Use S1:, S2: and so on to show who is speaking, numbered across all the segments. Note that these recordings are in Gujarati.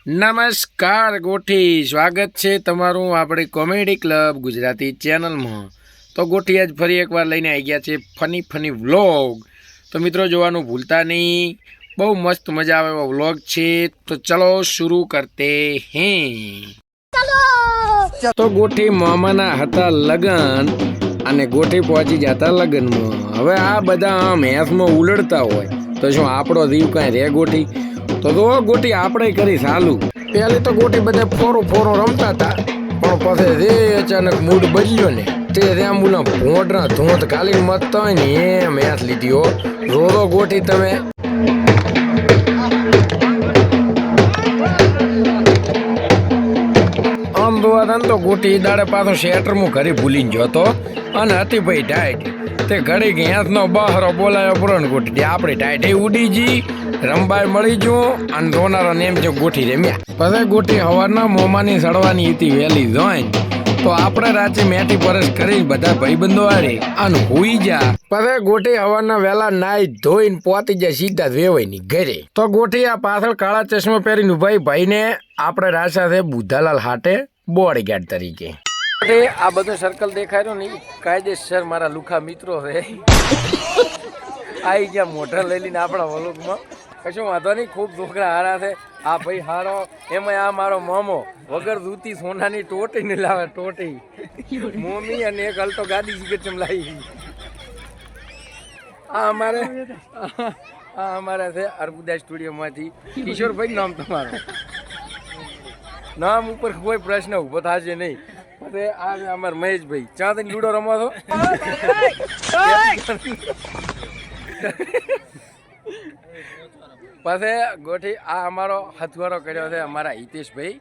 S1: નમસ્કાર ગોઠી, સ્વાગત છે તમારું આપણી કોમેડી ક્લબ ગુજરાતી ચેનલમાં। તો ગોઠી આજ ફરી એકવાર લઈને આવી ગયા છે ફની વ્લોગ। તો મિત્રો જોવાનું ભૂલતા નહીં, બહુ મસ્ત મજા આવે એવો વ્લોગ છે। તો ચલો શરૂ કરતે हैं। તો ગોઠી મામાના હતા લગન અને ગોઠી પહોંચી જતા લગનમાં। હવે આ બધા આમ હેસમાં ઉલડતા હોય તો શું આપણો જીવ કાંઈ રે ગોઠી? તો ગોઠી આપણે કરી ચાલુ। પહેલી તો ગોઠી બધા ફોરો રમતા હતા, પણ પછી રે અચાનક મૂડ બદલ્યો ને તે રેમ્બુના ભોંડના ધોંધ ખાલી મતતા હોય ને એમ હેસ લીધી હો। રોરો ગોઠી તમે। આમ જોવા હતા ને તો ગોઠી દાડે પાછો શેટરમું ઘરે ભૂલીને જતો અને હતી ભાઈ ટાઈટ। તે ઘડી ગેસનો બહારો બોલાયો પૂરો ને ગોઠી આપણે ટાઈટે ઉડી જી, રંબાઈ મળી જો અને રોનારો નેમ જો ગોઠી રમ્યા। પછી ગોઠી હવારના મોમાની સડવાની હતી વહેલી જોઈને તો આપણે રાતે મેટી પરસ કરી બધા ભાઈબંધો આરે અને હોઈ જા। પછી ગોઠી હવારના વહેલા નાઈ ધોઈને પોતી જાય સીધા વેવાઈની ઘરે। તો ગોઠી આ પાછળ કાળા ચશ્મા પહેરીને ભાઈને આપણે રાશા છે બુધાલાલ હાટે બોડીગાર્ડ તરીકે। આ બધો સર્કલ દેખાય રહ્યો ને કાયદેસર મારા લુખા મિત્રો છે। આવી ગયા મોઢા લઈ લઈને આપણા વલોકમાં, કશું વાંધો નહીં, ખૂબ છોકરા હારા છે। આ ભાઈ હારો, એમાં આ મારો મામો વગર દૂતી સોનાની ટોટી ને લાવે ટોટી મોમી અને એક અલ્ટો ગાડી સિગરેટ ચમલાવી। આ અમારા છે અર્બુદા સ્ટુડિયોમાંથી કિશોરભાઈ નામ તમારું, નામ ઉપર કોઈ પ્રશ્ન ઉભો થશે નહીં। પછી આ અમાર મહેશભાઈ ચા તને લૂડો રમો છો? પછી ગોઠી આ અમારો હથવારો કર્યો છે અમારા હિતેશભાઈ,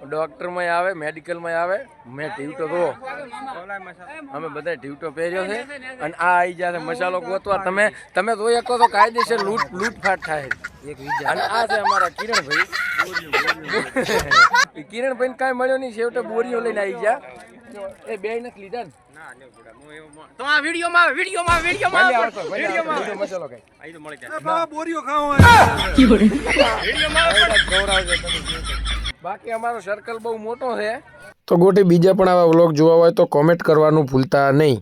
S1: ડોક્ટરમાં આવે, મેડિકલમાં આવે, મેં ઢીવટો તો અમે બધા ઢીવટો પહેર્યો છે અને આ આવી જશે મસાલો ગોતવા। તમે જોઈ શકો તો કાયદેસર લૂંટફાટ થાય। અને આ છે અમારા કિરણભાઈ, કિરણભાઈ ને કાંઈ મળ્યો નહીં, છેવટે બોરીઓ લઈને આવી ગયા। એ બે નથી લીધા ને તો આ વિડીયોમાં મસાલો કઈ બોરીઓ બાકી અમારો સર્કલ બહુ મોટો છે। તો ગોઠી બીજા પણ આવા વ્લોગ જોવા હોય તો કોમેન્ટ કરવાનું ભૂલતા નહીં।